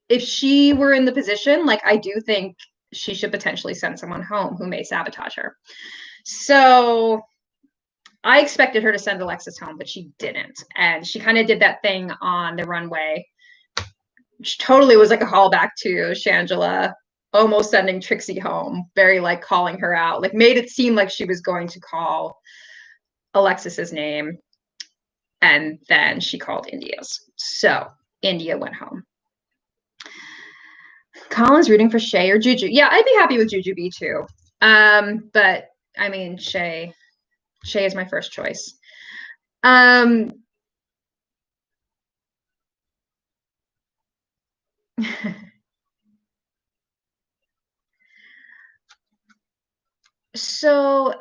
if she were in the position, like, I do think she should potentially send someone home who may sabotage her. So I expected her to send Alexis home, but she didn't. And she kind of did that thing on the runway, which totally was like a callback to Shangela almost sending Trixie home, very like calling her out, like made it seem like she was going to call Alexis's name. And then she called India's. So India went home. Colin's rooting for Shay or Juju. Yeah, I'd be happy with Juju B too. But I mean, Shay is my first choice. So,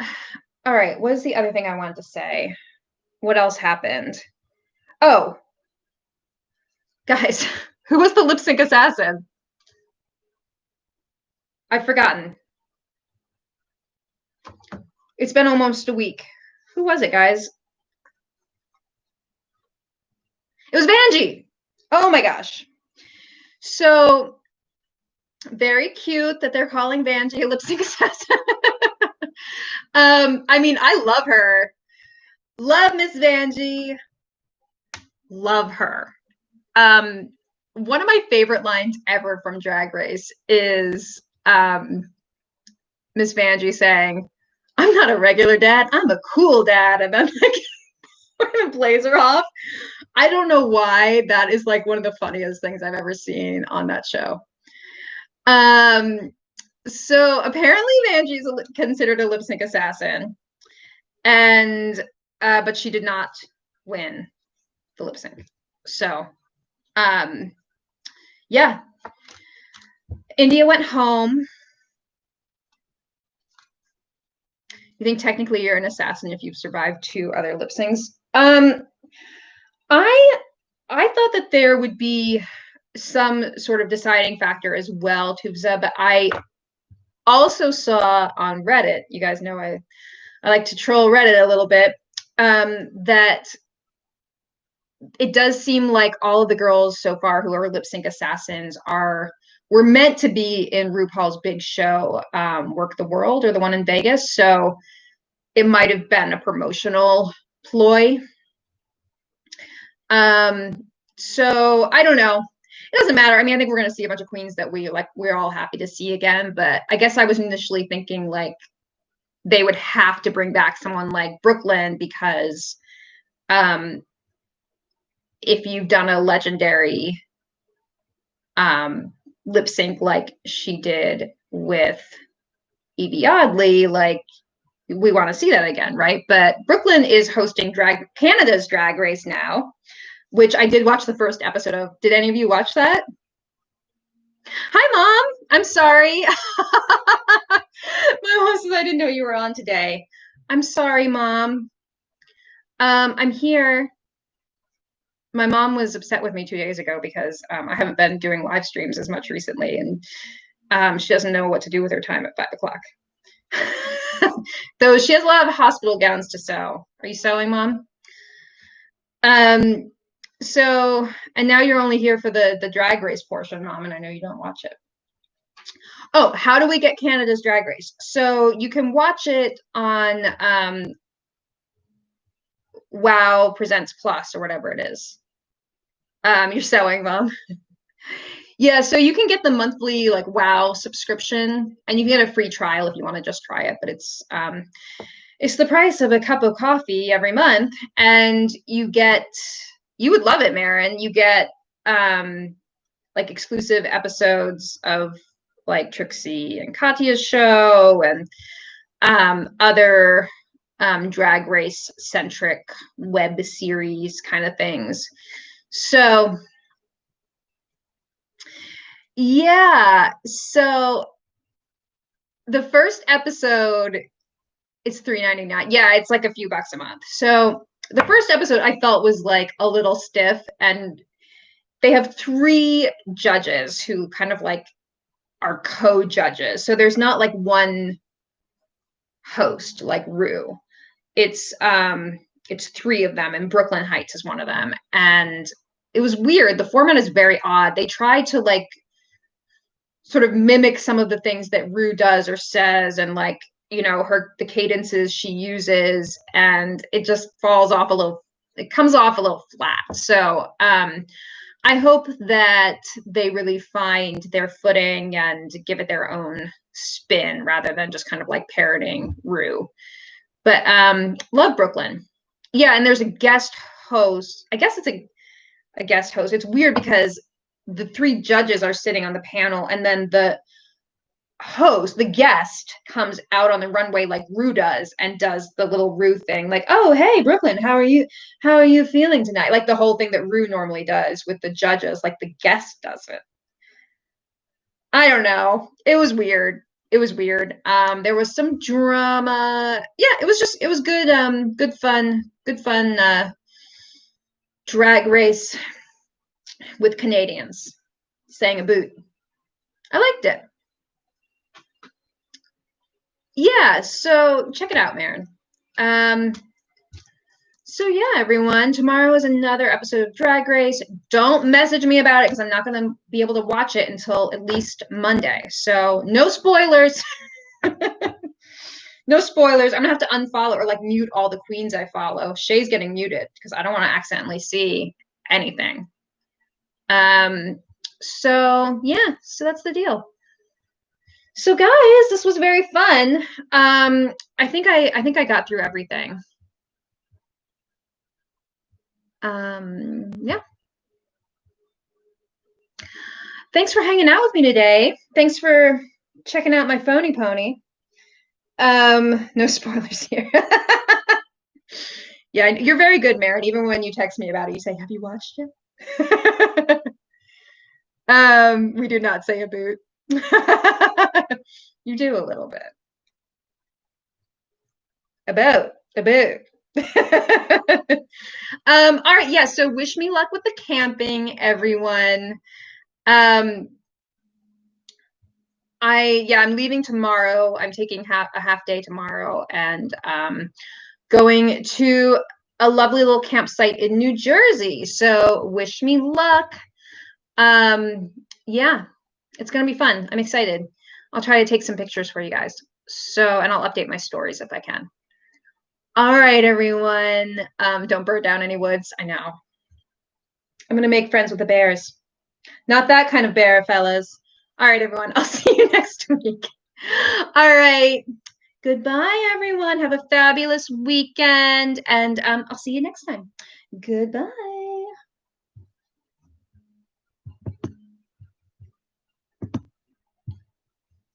all right, what is the other thing I wanted to say? What else happened? Oh, guys, who was the lip sync assassin? I've forgotten. It's been almost a week. Who was it, guys? It was Vanjie. Oh my gosh. So very cute that they're calling Vanjie a lip sync assassin. I mean, I love her. Love Miss Vanjie. Love her. One of my favorite lines ever from Drag Race is Miss Vanjie saying, "I'm not a regular dad, I'm a cool dad." And then like wearing a blazer off. I don't know why that is like one of the funniest things I've ever seen on that show. So apparently Vanjie is considered a lip sync assassin, and but she did not win the lip sync. So yeah, India went home. You think technically you're an assassin if you've survived 2 other lip syncs? I thought that there would be some sort of deciding factor as well, Tuvza, but also saw on Reddit, you guys know I like to troll Reddit a little bit, that it does seem like all of the girls so far who are lip sync assassins were meant to be in RuPaul's big show, Work the World, or the one in Vegas. So it might have been a promotional ploy. So I don't know. It doesn't matter. I mean, I think we're going to see a bunch of queens that we're all happy to see again. But I guess I was initially thinking like they would have to bring back someone like Brooklyn, because if you've done a legendary lip sync like she did with Evie Oddly, like we want to see that again, right? But Brooklyn is hosting Canada's Drag Race now, which I did watch the first episode of. Did any of you watch that? Hi, Mom. I'm sorry. My mom says I didn't know you were on today. I'm sorry, Mom. I'm here. My mom was upset with me 2 days ago because I haven't been doing live streams as much recently, and she doesn't know what to do with her time at 5 o'clock. Though she has a lot of hospital gowns to sew. Are you sewing, Mom? So, and now you're only here for the drag race portion, Mom, and I know you don't watch it. Oh, how do we get Canada's Drag Race? So you can watch it on Wow Presents Plus or whatever it is. You're sewing, Mom. Yeah, so you can get the monthly like Wow subscription, and you can get a free trial if you want to just try it, but it's the price of a cup of coffee every month, and you would love it, Marin. You get like exclusive episodes of like Trixie and Katya's show, and other drag race centric web series kind of things. So yeah, so the first episode is $3.99. Yeah, it's like a few bucks a month. So the first episode I felt was like a little stiff, and they have 3 judges who kind of like are co-judges. So there's not like one host like Rue. It's 3 of them, and Brooklyn Heights is one of them. And it was weird. The format is very odd. They tried to like sort of mimic some of the things that Rue does or says, and like, you know, the cadences she uses, and it just falls off a little, it comes off a little flat. So I hope that they really find their footing and give it their own spin rather than just kind of like parroting Rue. But love Brooklyn. Yeah, and there's a guest host. I guess it's a guest host. It's weird because the 3 judges are sitting on the panel, and then the host, the guest, comes out on the runway like Rue does, and does the little Rue thing, like, oh, hey, Brooklyn, how are you feeling tonight? Like the whole thing that Rue normally does with the judges, like the guest does it. I don't know. It was weird. It was weird. There was some drama. Yeah, it was good, good fun drag race with Canadians saying a boot. I liked it. Yeah, so check it out, Marin. So yeah, everyone, tomorrow is another episode of Drag Race. Don't message me about it because I'm not going to be able to watch it until at least Monday. So no spoilers. No spoilers. I'm going to have to unfollow or like mute all the queens I follow. Shay's getting muted because I don't want to accidentally see anything. So yeah, so that's the deal. So guys, this was very fun. I think I got through everything. Yeah. Thanks for hanging out with me today. Thanks for checking out my phony pony. No spoilers here. Yeah, you're very good, Marin. Even when you text me about it, you say, have you watched it? We do not say a boot. You do a little bit. A boot. All right, yeah, so wish me luck with the camping, everyone. I'm leaving tomorrow. I'm taking a half day tomorrow and going to a lovely little campsite in New Jersey. So wish me luck. Yeah, it's gonna be fun. I'm excited. I'll try to take some pictures for you guys. So, and I'll update my stories if I can. All right, everyone. Don't burn down any woods. I know. I'm gonna make friends with the bears. Not that kind of bear, fellas. All right, everyone. I'll see you next week. All right. Goodbye, everyone. Have a fabulous weekend, and I'll see you next time. Goodbye.